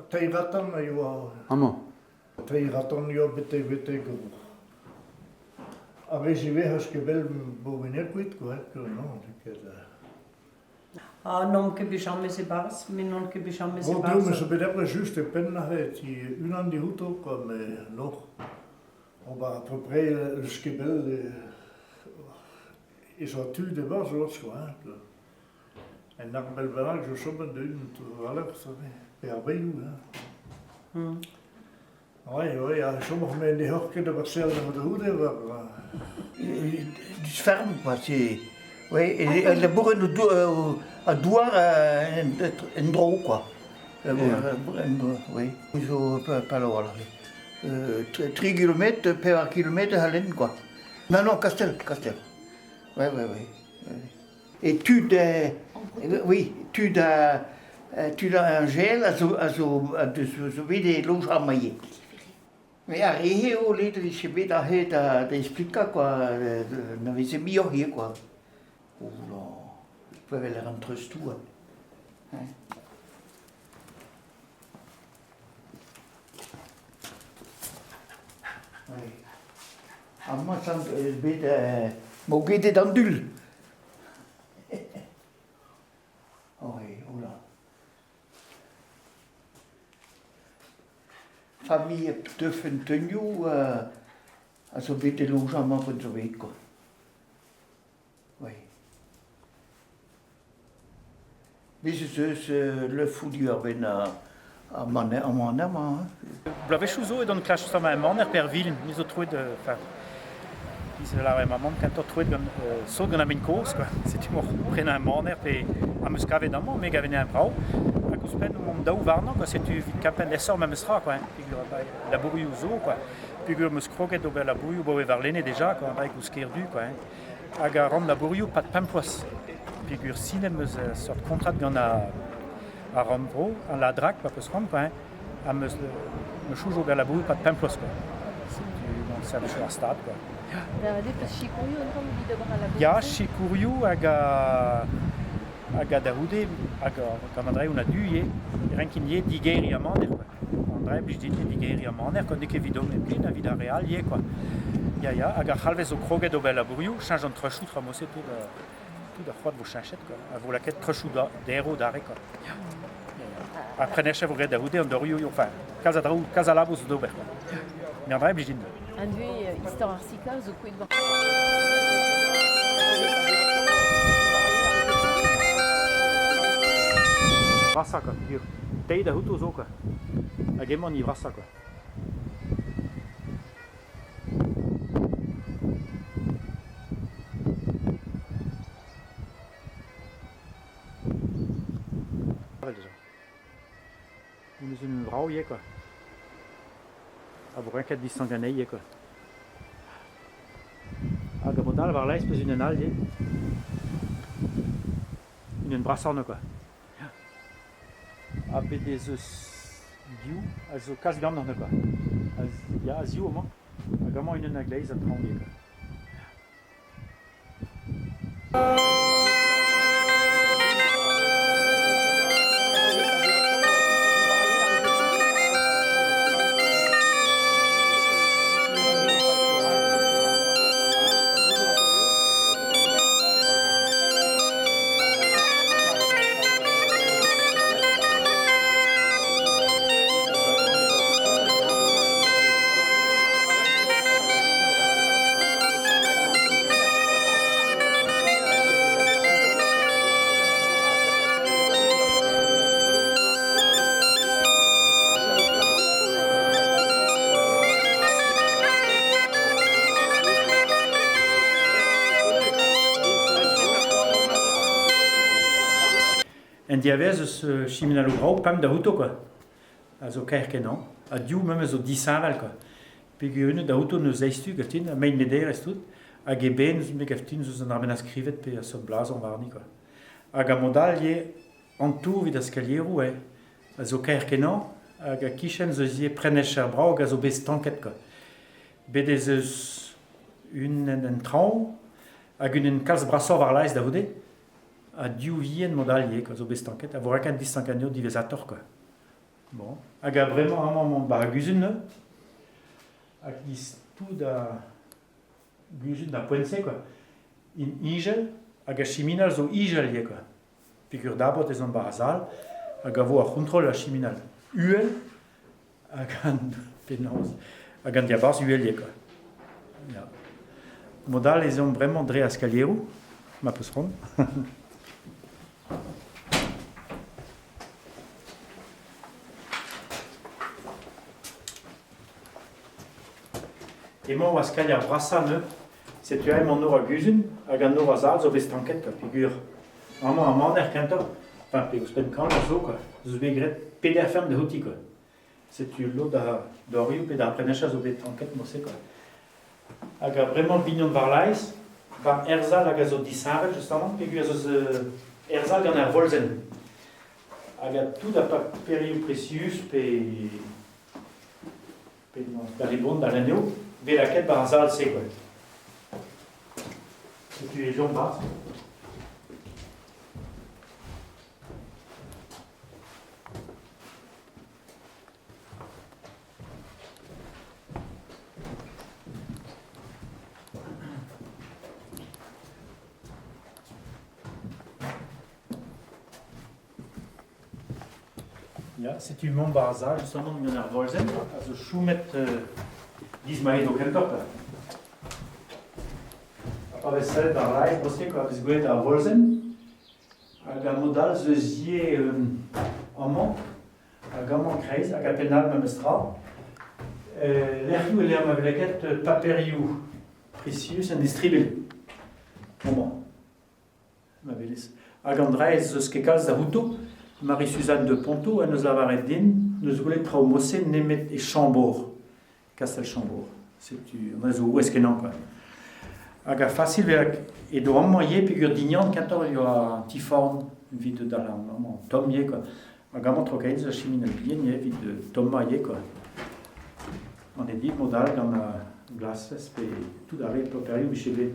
teiratan jo. Amo. Teiratan jo bete go. Avec je vais haske vel bovenir quit quoi que non que Ah non que bichame se bars, mais non que bichame se bon bars. Dieu, mais ça peut être juste penna het une an di huto comme noch. On va à peu près le skebel is wat tu de was wat quoi. En dan bel wel je sommen doen voilà ça per bayu hein. Oui, ja, sommige mensen die ook kunnen wat zelden met de hoede waren. Du ferme quoi, c'est... Oui, et le bourre à douar un drôle quoi. Oui, ils ont pas là. 3 km per kilomètre à l'en quoi. Non, Castel. Oui. Et tu as un gel à ce des loges à mailler. Mais arrivé au lit de l'ICB, d'expliquer quoi, n'avait mis au hier quoi. Oh là, je peux aller rentrer tout. Hein. Oui. À moi, ça me mon guide d'andule. Oui, oh là. Famille de Fontenio, also bitte logement von so weit quoi. Oui. Mais c'est le fou du ben à mon âme. Blave chuzo et donc clash ça ma maman per ville, ils ont trouvé de enfin ils la maman quand on trouvé de so gonna min course quoi. C'est tu mort prendre un maman et à me scaver dans mon méga venir un brau. Spen om da varno quoi c'est tu capen d'essor même sera quoi la bourriou zo quoi puis que me scroquet do la bourriou bo varlene déjà quoi avec ou skerdu quoi aga rom la bourriou pas de pampos puis que cinéma sort contrat de a à Rombro à la drac pas parce qu'on quoi à me choujo la bourriou pas de pampos quoi c'est du ça de la stade quoi ya chikuriou aga dahude aga kamandrai una duye rankinye digeri a maner quoi andrai bijdi digeri a maner quand dès que vidéo mais na vida real ye quoi ya aga halves au kroget do bella buriu change entre chou tramosé tout da froid de vos chanchettes quoi à vous la quête trechou d'héros d'arrêt quoi après ne chef au dahude on dorio enfin casalabos do ber mais andrai bijdi Andui histoire arsica zo quid ba. Vrasa quoi, dur. Tei da huto zo quoi. A gemon i vrasa quoi. Déjà. On est une vrao ye quoi. A vous rien qu'à distinguer ye quoi. A gamodal var là espèce une nal ye. Une brassarne quoi. A BDS diu, also kas gam noch ne quoi. Ja, ziu au moins. A gaman une naglaise à trembler quoi. En diavez ce chiminalo grau pam da huto quoi. Also kair non. A diu même zo disaval quoi. Puis une da huto nous aistu gatin, mais ne der est tout. A geben me gaftin zo na ben skrivet pe so blason varni quoi. A gamodal ye en tour vid escaliero ouais. Also kair non. A ga kishen zo zie prenecher brau ga zo bestanket quoi. Bedez une en trau a une kals brasso var lais da hude. A diu vien modal ye quoi zo bestanket. A voraka distankanio divesator quoi. Bon. Hag a bremañ amañ bar guzun, ne? Hag is tout da guzun da poense, quoi. In igel, hag a chiminal zo igel ye, quoi. Figur d'abord ez an bar a zal, hag a vo a c'hontrol a chiminal uel, hag an penaz, hag an diabars uel ye, quoi. Ja. Modal ez an bremañ dre a skalierou, ma peus ron. Emañ oa skaliar brasa ne, setu emañ nor a guzun, hag an nor a zal zo vez tanket, quoi, figur. Amañ a maner kentañ, enfin, pe ouz pen kan zo, quoi, zo bet gret peder ferm de hoti, quoi. Setu lo da rioù pe da prenecha zo bet tanket mose, quoi. Hag a bremañ bignon var laiz, var erzal hag a zo disarvel, justement, pegur a zo erzal gant ar volzen. Hag a tout da paperiou precius pe da ribon da l'anneau, ve la ket bar zal se, quoi. Setu e jom bat. Ja, setu mont bar zal, justement, gant ar volzen, a zo choumet dismaet o kentor, quoi. A vez sellet ar laiz, boste, quoi, a vez gwelet ar volzen, hag a modal zeus ye amañ, hag amañ kreiz, hag a penal ma mestra. Lerioù e ler ma veleket paperiou precius en distribil. Amañ. Ma velez. Hag an dreiz zeus ket kalz da houto, Marie-Suzanne de Ponto, elle nous a varet din, nous voulons traumosser Nemet et Chambord, Castel-Chambord. C'est un réseau où est-ce qu'il y a, quoi. Aga facile, et de moyen, puis que dignan, quand il y a un petit forme, vite dans la tom yé, quoi. Aga montre qu'il y a un chimine bien, vite de tom maillé, quoi. On est dit, modal, dans la glace, et tout d'arrêt, pour période, chez les.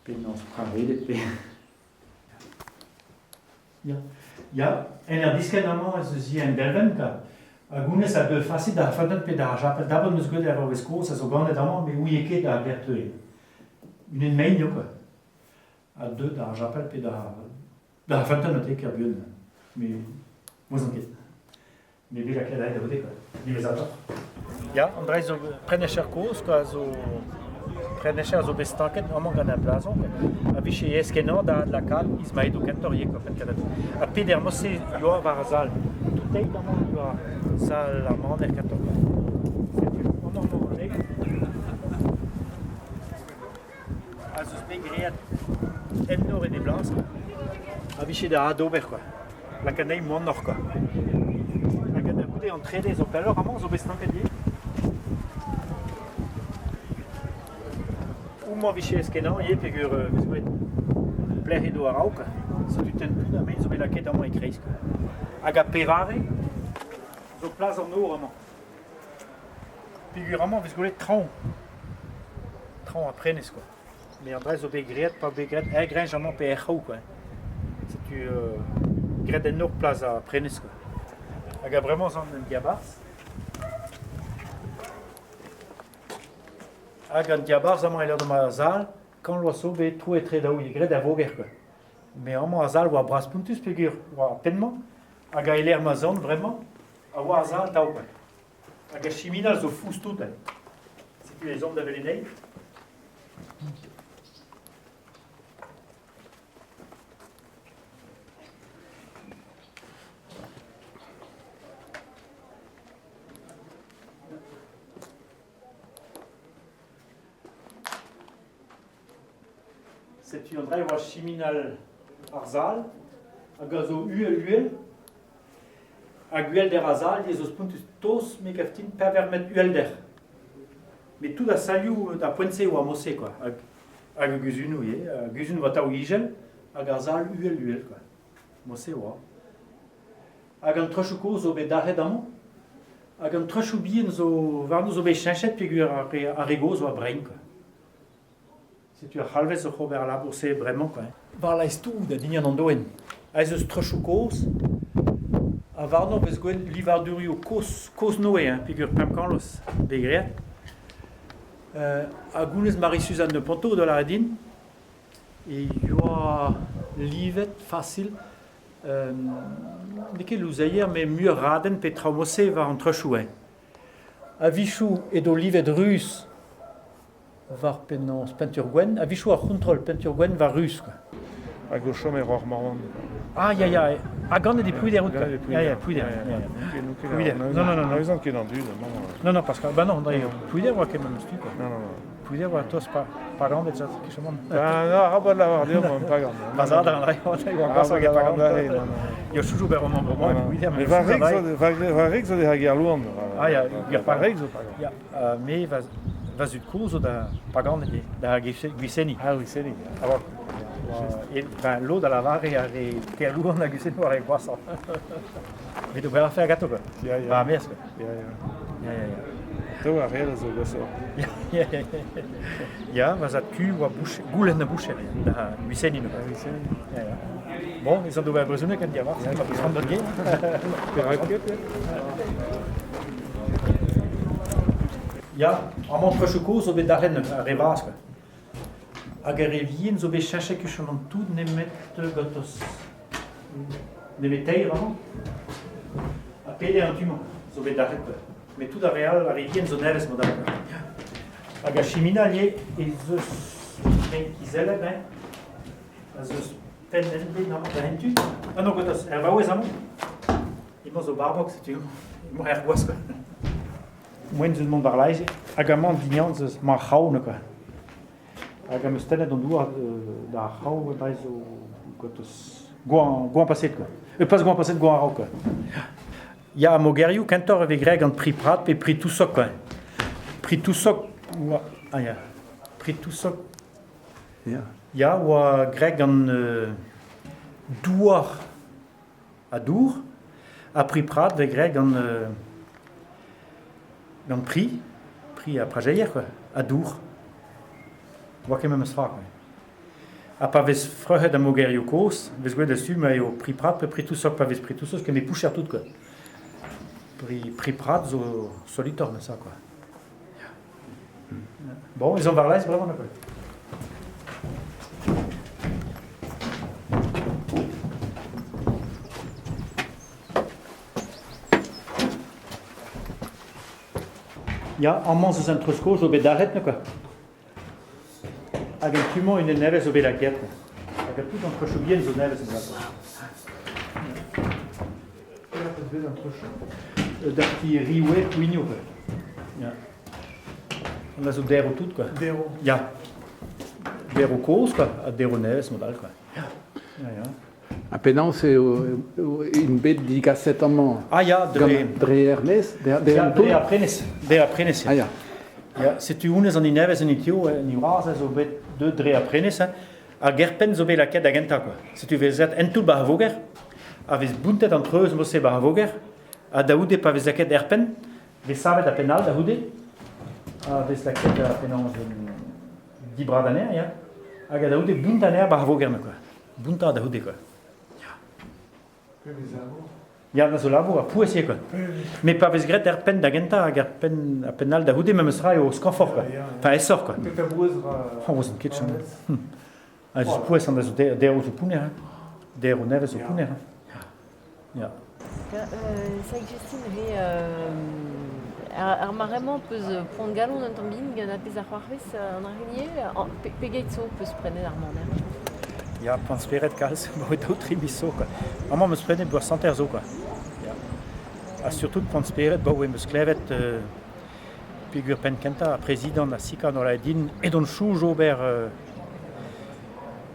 Puis non, c'est pas vrai, puis. Ja, en er disket amañ ez eus en delven, ka. A gounez a beu fasit da fadet pe da japel. D'abord neus gwelet ar vez koz, a zo ganet amañ, me ouie ket da berteuil. Unen mein yo, quoi. A deux da japel pe da fadet note ker buan. Me, moz an ket. Me bel a ket a vote, quoi. Ni vez a Ja, an dreiz zo prenecher koz, quoi, zo... Prenecher zo bez tanket, amañ gant ar blazon, quoi. A viche eskenan da la kal, izmaet o kentor ye, quoi, penkadet. A peder mosse yo a var a zal. Tuteit amañ yo a zal a man er kentor. Amañ mo leg. A zeus bet great en nor e de blaz, quoi. A viche da adober, quoi. La kanei mon nor, quoi. A gant a goude an trede zo pelor amañ zo bez tanket ye. Uma viche eskenan ye, pegur vez gwelet pler edo a raoù, quoi. Se tu ten plus da me, zo bet la ket amañ e kreiz, quoi. Hag a pevare, zo plaz an nor amañ. Pegur amañ vez gwelet traoù. Traoù a prenez, quoi. Me an dreiz zo bet great, pa bet great, grenj amañ pe er c'haoù, quoi. Se tu great en nor plaz a prenez, quoi. Hag a bremañ zan en diabars. Hag an diabars amañ e leur ma zal, kan loaso bet trou etre daou, ye gret a voger, quoi. Me amañ a zal oa bras puntus pegur, oa penman, hag a eler ma zon, vraiment, a oa a zal taou, quoi. Hag a chiminal zo fous tout, hein. C'est les hommes d'Avelinei. C'est une vraie chiminal arzal, a gazo uel, a guel der arzal, des os puntus tos me kaftin per vermet uel der. Mais tout da saliou da poense ou a mosse, quoi. A guzun ou ye, a guzun vata ou igel, a garzal uel, quoi. Mosse oa. A gant trochou koz zo bet darret amañ, a gant trochou bien zo varnou zo bet chanchet pegur a rego zo a brein, quoi. C'est tu as halvez o c'hober la bourse vraiment, quoi. Var la estou da dignan an doen. A ez eus trochou koz, A varno vez gwen livardurio kos noe, hein, pigur pem kanlos begret. A gounes Marie-Suzanne de Ponto de la Redine. Et il y a livet facile. Neke louzayer, mais mieux raden pe traumose va entre chouin. A vichou et do livet russe var penons peinture gwen. A vichou a contrôle peinture gwen va russe quoi. A gauchom e ror marron. Ah, ya. A gant des pluies des routes. Ya, pluies des. Non. Ils ont qui dans du. Non, parce que bah non, pluies des routes quand même stu quoi. Non. Pluies des routes tous pas grande ça que je monte. Ah, non, pas de l'avoir dit, pas grave. Bazar dans la yo toujours ben roman bon pluies des. Mais varig zo de hager lourd. Ah, ya pas Varig zo pas. Ja, mais vas ut course da pas grande da Guiseni. Ah oui, c'est lui. Alors et ben l'eau dans la vare et que l'eau na Guiseni va avec quoi ça. Mais tu vas la faire gâteau quoi. Bah mais est-ce que. Ja. Tu as rien zo gosso. Ja, was hat tu wa bouche goulen na bouche da Guiseni no. Ja. Bon, ils ont doit besoin quand il va. C'est pas prendre de game. Ja, am Montrechouco zo bet darren a revas. Hag er evien zo bet chache kuchon an tout nemet gotos. Nemet teir an. A pede an tumon, zo bet darren. Mais tout a real a evien zo neves modal. Hag a chimina lie e zeus ben kizele ben. A zeus pen enbe nan da hentu. Ah non gotos, er va oez amon. Imo zo barbok, c'est tu. Imo er goas quoi. Moins de monde barlage, agamant dignan ze ma haune quoi. Agam stelle dans dour da hau da zo gotos goan passet quoi. Pas goan passet goan rau quoi. Ya Mogeriou cantor avec greg en prix prat et prix tout soc quoi. Prix tout soc. Ah ya. Prix tout soc. Ya wa greg en douar à Dour a prix prat avec greg en donc prix à Prajayer quoi, à Dour. Vois quand même ce quoi. A pas ves freude à Mogeriou cos, ves go dessus mais au prix prat, prix tout ça, pas ves prix tout ça, que mes poucher tout quoi. Prix prat zo solitor mais ça quoi. Bon, ils ont varlais vraiment quoi. Ja, allemaal ze zijn teruggekozen op de rit, quoi. Avec tout le monde une neve sur la quête. Avec tout entre choubiens sur neve sur la quête. D'arti rioué puigno. Ja. On a zo dero tout quoi. Dero. Ja. Dero cause quoi, a dero neves modal quoi. Ja. A penan c'est une bête dédicace amant. Ah ja, Dre Ernest, Dre aprenes. Ah ja. Ja, c'est unes an neves en itio, ni rasa zo bet de Dre aprenes, a gerpen zo be la quête d'agenta quoi. Si tu veux être en tout bahavoger, avec buntet entre eux mo se bahavoger, a daude pa ves la quête erpen, ve savet a penal daude, avec la quête a penans di bradaner ja. A daude buntaner bahavoger quoi. Bunta daude quoi. Ja, na zo labo a pouessier quoi. Mais pas ves gret erpen d'agenta, a gerpen a penal daude même sera au scanfort quoi. Enfin elle sort quoi. Oh, was ein kitchen. Also pouess an das der zo puner. Der neves zo puner. Ja. Ça Justine ar marrement peus pont galon an tambin gant a pez ar c'hoarvez an argenier pegeit zo peus prenne ar maner. Ja, pansperet kalz, d'autres tribisso quoi. Maman me sprenne boire sans terzo quoi. Ja. Surtout pansperet, bah me sklevet pigur penkenta président na sika no la din et don chou jober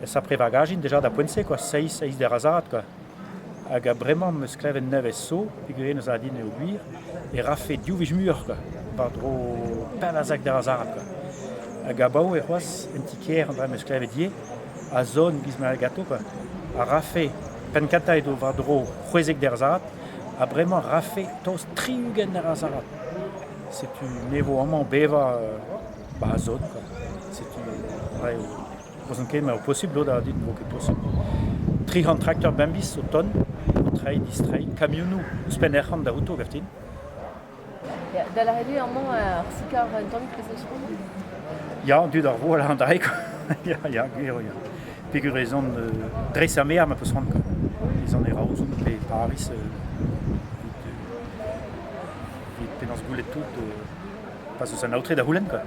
sa prévagagine déjà da poinse quoi, seis de razat quoi. Aga vraiment me sklevet neves so, pigur nos adine e obuir et rafé diuvij mur quoi. Padro pelazak de razat quoi. Aga bau e roas entikier andra me sklevet die. A zone gizmal gato quoi. A rafé penkata edo vadro c'hwezek derzat, a vraiment rafé tos triugen derzat. C'est une niveau amant beva a zone quoi. C'est une ouais, au possible da dit que possible. Trihan tracteur bambis au tonne, distrait, camion ou spenerhan d'auto, vertin. Da la relu amañ ar sikar un tammig pez eus ron. Ja, du d'ar vo an daik. Ja, gwir, ja. Figurezon dres a mer ma peus ran. Ils en eraozoun pe Paris. Vit penans goulet tout. Pas eus an aotre da houlen, quoi.